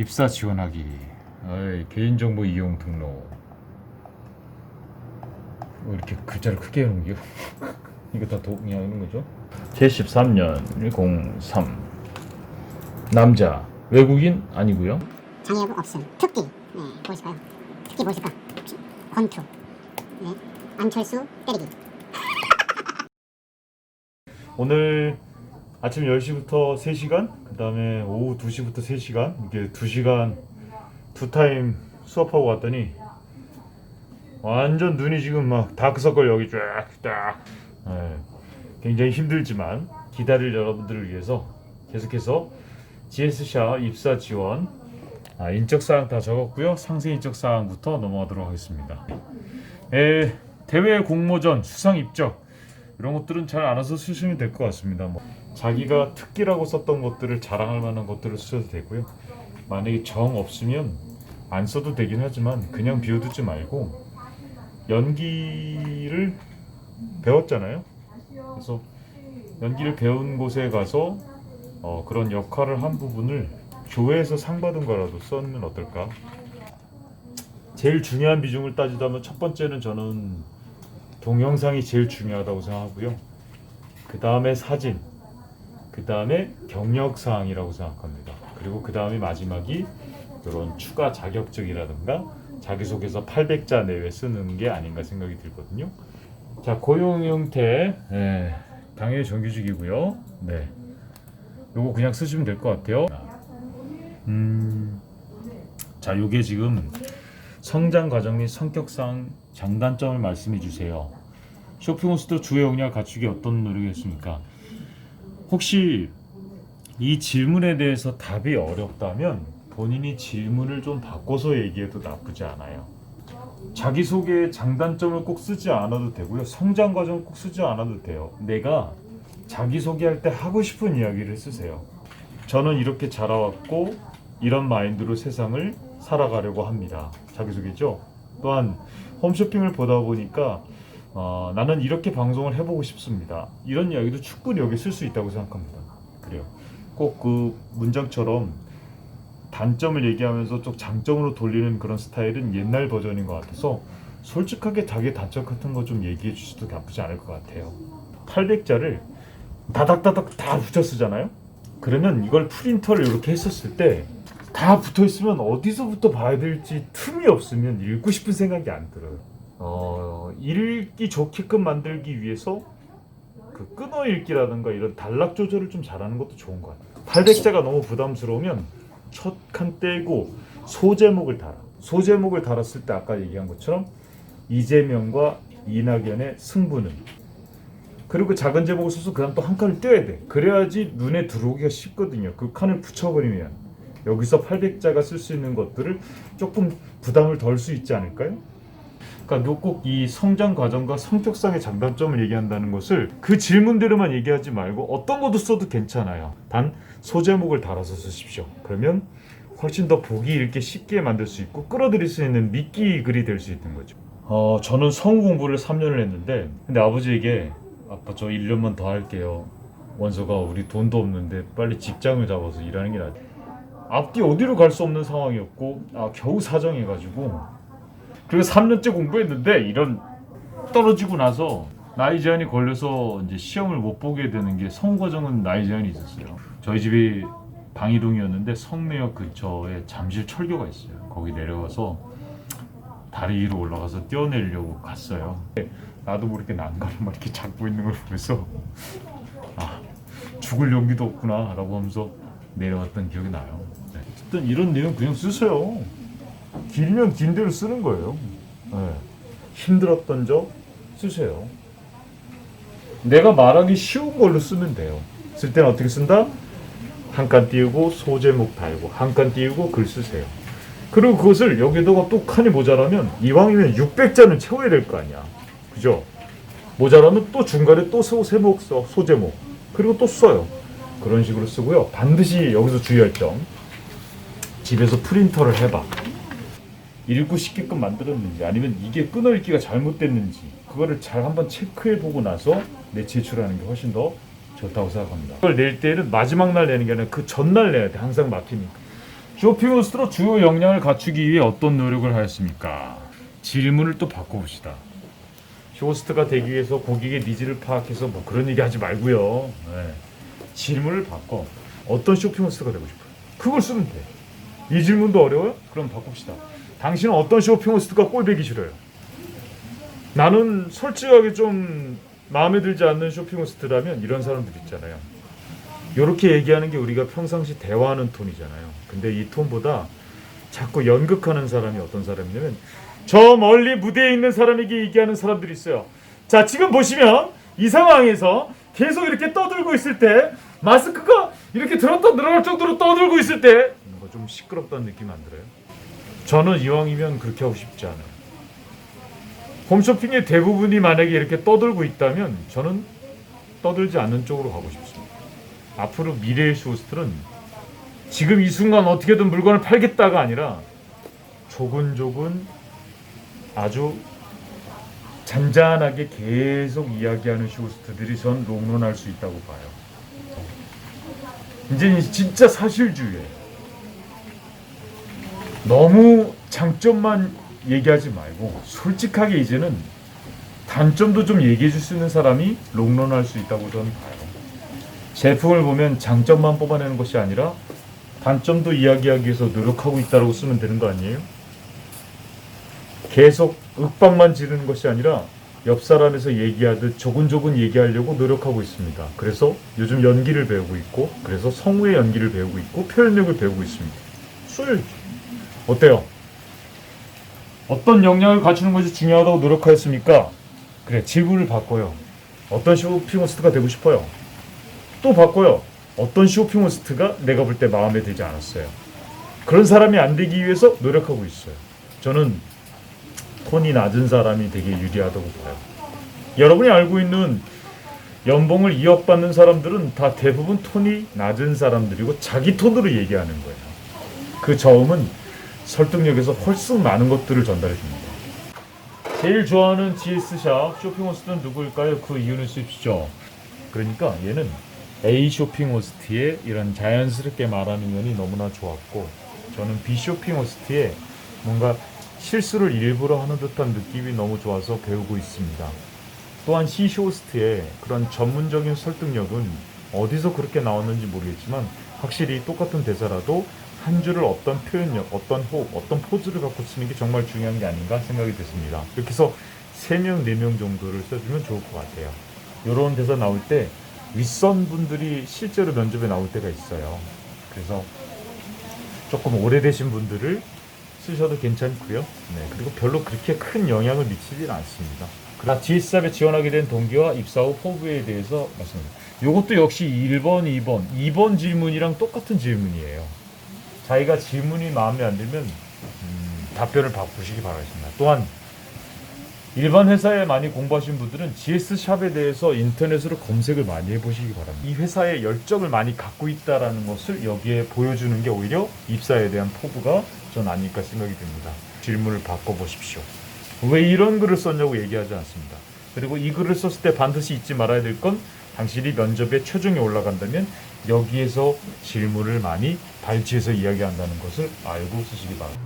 입사 지원하기. 개인정보 이용 등록. 왜 이렇게 글자를 크게 해놓은겨? 이거 다 동의하는 거죠? 제13년 103 남자 외국인 아니고요. 장애 여부 없음. 특기. 네, 뭐 있을까요? 특기 뭐 있을까? 권투. 네. 안철수 때리기. 오늘 아침 10시부터 3시간, 그 다음에 오후 2시부터 3시간, 이렇게 2시간 투타임 수업하고 왔더니 완전 눈이 지금 막 다크서클 여기 쫙 굉장히 힘들지만 기다릴 여러분들을 위해서 계속해서 GS샤 입사 지원 인적사항 다 적었고요. 상세 인적사항부터 넘어가도록 하겠습니다. 대외 공모전, 수상 입적 이런 것들은 잘 알아서 쓰시면 될 것 같습니다. 뭐 자기가 특기라고 썼던 것들을 자랑할 만한 것들을 쓰셔도 되고요. 만약에 정 없으면 안 써도 되긴 하지만 그냥 비워두지 말고 연기를 배웠잖아요. 그래서 연기를 배운 곳에 가서 그런 역할을 한 부분을 교회에서 상 받은 거라도 써면 어떨까? 제일 중요한 비중을 따지자면 첫 번째는 저는 동영상이 제일 중요하다고 생각하고요. 그 다음에 사진, 그 다음에 경력사항이라고 생각합니다. 그리고 그 다음에 마지막이 이런 추가 자격증이라든가 자기소개서 800자 내외 쓰는 게 아닌가 생각이 들거든요. 자, 고용 형태, 당연히 정규직이고요. 네, 요거 그냥 쓰시면 될 것 같아요. 자, 요게 지금 성장 과정 및 성격상 장단점을 말씀해 주세요. 쇼핑호스트 주요 역량 갖추기 어떤 노력이 있습니까? 혹시 이 질문에 대해서 답이 어렵다면 본인이 질문을 좀 바꿔서 얘기해도 나쁘지 않아요. 자기소개에 장단점을 꼭 쓰지 않아도 되고요. 성장 과정을 꼭 쓰지 않아도 돼요. 내가 자기소개할 때 하고 싶은 이야기를 쓰세요. 저는 이렇게 자라왔고 이런 마인드로 세상을 살아가려고 합니다. 자기소개죠. 또한 홈쇼핑을 보다 보니까 나는 이렇게 방송을 해보고 싶습니다. 이런 이야기도 충분히 여기 쓸 수 있다고 생각합니다. 그래요. 꼭 그 문장처럼 단점을 얘기하면서 좀 장점으로 돌리는 그런 스타일은 옛날 버전인 것 같아서 솔직하게 자기 단점 같은 거 좀 얘기해 주셔도 나쁘지 않을 것 같아요. 800자를 다닥다닥 다 붙여 쓰잖아요. 그러면 이걸 프린터를 이렇게 했었을 때 다 붙어 있으면 어디서부터 봐야 될지 틈이 없으면 읽고 싶은 생각이 안 들어요. 읽기 좋게끔 만들기 위해서 그 끊어 읽기라든가 이런 단락 조절을 좀 잘하는 것도 좋은 것 같아요. 800자가 너무 부담스러우면 첫 칸 떼고 소제목을 달아. 소제목을 달았을 때 아까 얘기한 것처럼 이재명과 이낙연의 승부는, 그리고 작은 제목을 써서 그 다음 또 한 칸을 떼야 돼. 그래야지 눈에 들어오기가 쉽거든요. 그 칸을 붙여버리면 여기서 800자가 쓸 수 있는 것들을 조금 부담을 덜 수 있지 않을까요? 그러니까 꼭 이 성장 과정과 성격상의 장단점을 얘기한다는 것을 그 질문대로만 얘기하지 말고 어떤 것도 써도 괜찮아요. 단 소제목을 달아서 쓰십시오. 그러면 훨씬 더 보기 읽기 쉽게 만들 수 있고 끌어들일 수 있는 미끼 글이 될 수 있는 거죠. 저는 성우 공부를 3년을 했는데 근데 아버지에게 아빠 저 1년만 더 할게요. 원서가 우리 돈도 없는데 빨리 직장을 잡아서 일하는 게 낫지. 앞뒤 어디로 갈 수 없는 상황이었고 겨우 사정해가지고 그리고 3년째 공부했는데 이런 떨어지고 나서 나이 제한이 걸려서 이제 시험을 못 보게 되는 게 성우 과정은 나이 제한이 있었어요. 저희 집이 방이동이었는데 성내역 근처에 잠실 철교가 있어요. 거기 내려가서 다리 위로 올라가서 뛰어내리려고 갔어요. 나도 모르게 난간을 막 이렇게 잡고 있는 걸 보면서 죽을 용기도 없구나 라고 하면서 내려왔던 기억이 나요. 어쨌든 이런 내용 그냥 쓰세요. 길면 긴 대로 쓰는 거예요. 힘들었던 적 쓰세요. 내가 말하기 쉬운 걸로 쓰면 돼요. 쓸 때는 어떻게 쓴다? 한 칸 띄우고 소제목 달고 한 칸 띄우고 글 쓰세요. 그리고 그것을 여기다가 또 칸이 모자라면 이왕이면 600자는 채워야 될 거 아니야. 그죠? 모자라면 또 중간에 또 소제목 써, 소제목. 그리고 또 써요. 그런 식으로 쓰고요. 반드시 여기서 주의할 점. 집에서 프린터를 해봐. 읽고 싶게끔 만들었는지 아니면 이게 끊어 읽기가 잘못됐는지 그거를 잘 한번 체크해보고 나서 내 제출하는 게 훨씬 더 좋다고 생각합니다. 그걸 낼 때는 마지막 날 내는 게 아니라 그 전날 내야 돼. 항상 막히니까. 쇼핑 호스트로 주요 역량을 갖추기 위해 어떤 노력을 하였습니까? 질문을 또 바꿔봅시다. 호스트가 되기 위해서 고객의 니즈를 파악해서 뭐 그런 얘기 하지 말고요. 네. 질문을 바꿔. 어떤 쇼핑 호스트가 되고 싶어요? 그걸 쓰면 돼. 이 질문도 어려워요? 그럼 바꿉시다. 당신은 어떤 쇼핑 호스트가 꼴보기 싫어요? 나는 솔직하게 좀 마음에 들지 않는 쇼핑 호스트라면 이런 사람들 있잖아요. 이렇게 얘기하는 게 우리가 평상시 대화하는 톤이잖아요. 근데 이 톤보다 자꾸 연극하는 사람이 어떤 사람이냐면 저 멀리 무대에 있는 사람에게 얘기하는 사람들이 있어요. 자, 지금 보시면 이 상황에서 계속 이렇게 떠들고 있을 때 마스크가 이렇게 들었다 늘어날 정도로 떠들고 있을 때 뭔가 좀 시끄럽다는 느낌 안 들어요? 저는 이왕이면 그렇게 하고 싶지 않아요. 홈쇼핑의 대부분이 만약에 이렇게 떠들고 있다면 저는 떠들지 않는 쪽으로 가고 싶습니다. 앞으로 미래의 쇼호스트는 지금 이 순간 어떻게든 물건을 팔겠다가 아니라 조근조근 아주 잔잔하게 계속 이야기하는 쇼호스트들이 전 롱런할 수 있다고 봐요. 이제 진짜 사실주의예요. 너무 장점만 얘기하지 말고 솔직하게 이제는 단점도 좀 얘기해 줄 수 있는 사람이 롱런할 수 있다고 저는 봐요. 제품을 보면 장점만 뽑아내는 것이 아니라 단점도 이야기하기 위해서 노력하고 있다고 쓰면 되는 거 아니에요? 계속 윽박만 지르는 것이 아니라 옆 사람에서 얘기하듯 조근조근 얘기하려고 노력하고 있습니다. 그래서 요즘 연기를 배우고 있고, 그래서 성우의 연기를 배우고 있고, 표현력을 배우고 있습니다. 술 어때요? 어떤 역량을 갖추는 것이 중요하다고 노력하였습니까? 그래, 질문을 바꿔요. 어떤 쇼핑 호스트가 되고 싶어요? 또 바꿔요. 어떤 쇼핑 호스트가 내가 볼 때 마음에 들지 않았어요? 그런 사람이 안 되기 위해서 노력하고 있어요. 저는 톤이 낮은 사람이 되게 유리하다고 봐요. 여러분이 알고 있는 연봉을 2억 받는 사람들은 다 대부분 톤이 낮은 사람들이고 자기 톤으로 얘기하는 거예요. 그 저음은 설득력에서 훨씬 많은 것들을 전달해 줍니다. 제일 좋아하는 GS샵 쇼핑 호스트는 누구일까요? 그 이유는 쉽죠. 그러니까 얘는 A 쇼핑 호스트의 이런 자연스럽게 말하는 면이 너무나 좋았고, 저는 B 쇼핑 호스트의 뭔가 실수를 일부러 하는 듯한 느낌이 너무 좋아서 배우고 있습니다. 또한 C 호스트의 그런 전문적인 설득력은 어디서 그렇게 나왔는지 모르겠지만 확실히 똑같은 대사라도 한 줄을 어떤 표현력, 어떤 호흡, 어떤 포즈를 갖고 쓰는 게 정말 중요한 게 아닌가 생각이 됐습니다. 이렇게 해서 3명, 4명 정도를 써주면 좋을 것 같아요. 이런 대사 나올 때 윗선 분들이 실제로 면접에 나올 때가 있어요. 그래서 조금 오래되신 분들을 쓰셔도 괜찮고요. 네, 그리고 별로 그렇게 큰 영향을 미치지는 않습니다. 그러나 GS샵에 지원하게 된 동기와 입사 후 포부에 대해서 말씀드립니다. 이것도 역시 1번, 2번 질문이랑 똑같은 질문이에요. 자기가 질문이 마음에 안 들면 답변을 바꾸시기 바라겠습니다. 또한 일반 회사에 많이 공부하신 분들은 GS샵에 대해서 인터넷으로 검색을 많이 해보시기 바랍니다. 이 회사에 열정을 많이 갖고 있다는 것을 여기에 보여주는 게 오히려 입사에 대한 포부가 전 아닐까 생각이 듭니다. 질문을 바꿔보십시오. 왜 이런 글을 썼냐고 얘기하지 않습니다. 그리고 이 글을 썼을 때 반드시 잊지 말아야 될 건 당신이 면접에 최종에 올라간다면 여기에서 질문을 많이 발치해서 이야기한다는 것을 알고 쓰시기 바랍니다.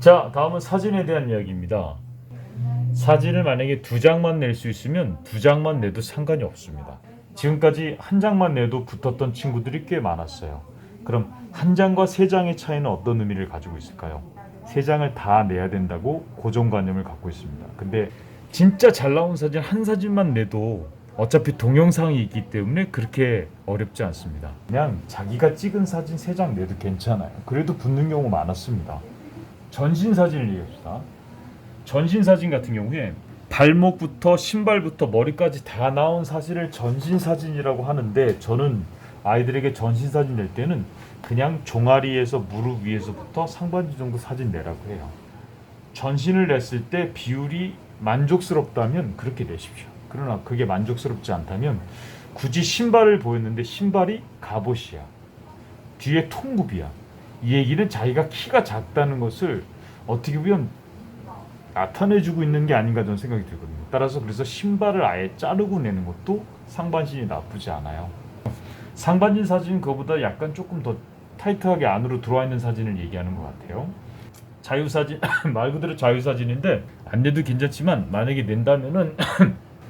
자, 다음은 사진에 대한 이야기입니다. 사진을 만약에 2장만 낼 수 있으면 2장만 내도 상관이 없습니다. 지금까지 1장만 내도 붙었던 친구들이 꽤 많았어요. 그럼 1장과 3장의 차이는 어떤 의미를 가지고 있을까요? 3장을 다 내야 된다고 고정관념을 갖고 있습니다. 근데 진짜 잘 나온 사진 한 사진만 내도 어차피 동영상이 있기 때문에 그렇게 어렵지 않습니다. 그냥 자기가 찍은 사진 3장 내도 괜찮아요. 그래도 붙는 경우 많았습니다. 전신 사진을 얘기합시다. 전신 사진 같은 경우에 발목부터 신발부터 머리까지 다 나온 사진을 전신 사진이라고 하는데, 저는 아이들에게 전신 사진 낼 때는 그냥 종아리에서 무릎 위에서부터 상반신 정도 사진 내라고 해요. 전신을 냈을 때 비율이 만족스럽다면 그렇게 내십시오. 그러나 그게 만족스럽지 않다면 굳이 신발을 보였는데 신발이 갑옷이야, 뒤에 통굽이야, 이 얘기는 자기가 키가 작다는 것을 어떻게 보면 나타내주고 있는 게 아닌가 저는 생각이 들거든요. 따라서 그래서 신발을 아예 자르고 내는 것도 상반신이 나쁘지 않아요. 상반신 사진은 그거보다 약간 조금 더 타이트하게 안으로 들어와 있는 사진을 얘기하는 것 같아요. 자유사진 말 그대로 자유사진인데 안 내도 괜찮지만 만약에 낸다면은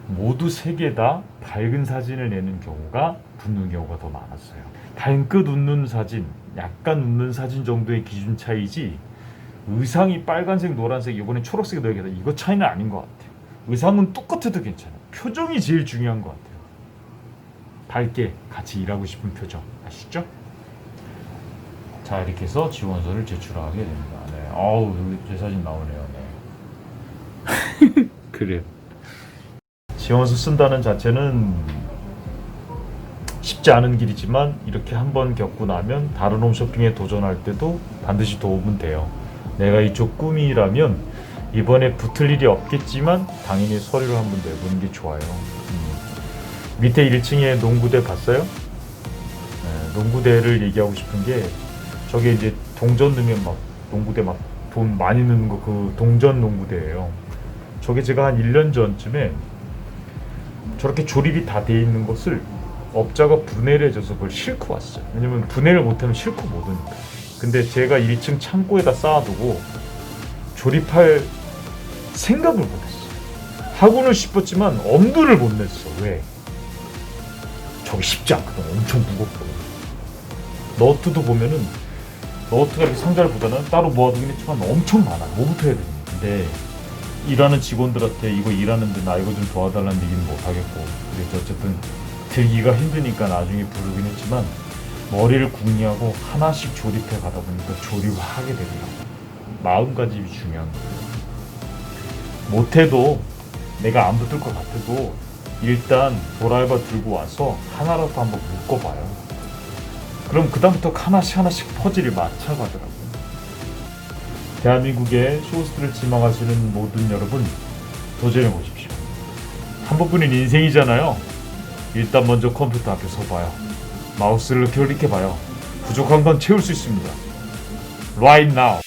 모두 3개 다 밝은 사진을 내는 경우가 붙는 경우가 더 많았어요. 반끝 웃는 사진, 약간 웃는 사진 정도의 기준 차이지 의상이 빨간색, 노란색, 이번에 초록색이 넣어야 돼. 이거 차이는 아닌 것 같아요. 의상은 똑같아도 괜찮아요. 표정이 제일 중요한 것 같아요. 밝게 같이 일하고 싶은 표정 아시죠? 자 이렇게 해서 지원서를 제출하게 됩니다. 네. 어우 여기 제 사진 나오네요. 네. 그래요. 지원서 쓴다는 자체는 쉽지 않은 길이지만 이렇게 한번 겪고 나면 다른 홈쇼핑에 도전할 때도 반드시 도움은 돼요. 내가 이쪽 꿈이라면 이번에 붙을 일이 없겠지만 당연히 서류를 한번 내보는 게 좋아요. 밑에 1층에 농구대 봤어요? 네, 농구대를 얘기하고 싶은 게 저게 이제 동전 넣으면 막 농구대 막 돈 많이 넣는 거 그 동전 농구대예요. 저게 제가 한 1년 전쯤에 저렇게 조립이 다 돼 있는 것을 업자가 분해를 해줘서 그걸 싣고 왔어요. 왜냐면 분해를 못하면 싣고 못 오니까. 근데 제가 1층 창고에다 쌓아두고 조립할 생각을 못했어요. 하고는 싶었지만 엄두를 못 냈어. 왜? 저게 쉽지 않거든. 엄청 무겁거든. 너트도 보면은 너트가 이렇게 상자를 보다는 따로 모아두긴 했지만 엄청 많아. 뭐부터 해야 되니? 근데 일하는 직원들한테 이거 일하는데 나 이거 좀 도와달라는 얘기는 못하겠고 그래서 어쨌든 들기가 힘드니까 나중에 부르긴 했지만 머리를 궁리하고 하나씩 조립해 가다 보니까 조립을 하게 되더라고. 마음가짐이 중요한 거예요. 못해도 내가 안 붙을 것 같아도 일단 도라이버 들고 와서 하나라도 한번 묶어봐요. 그럼 그다음부터 하나씩 퍼즐이 맞춰가더라고요. 대한민국의 쇼호스트를 지망하시는 모든 여러분 도전해 보십시오. 한 번뿐인 인생이잖아요. 일단 먼저 컴퓨터 앞에 서봐요. 마우스를 클릭해봐요. 부족한 건 채울 수 있습니다. Right now.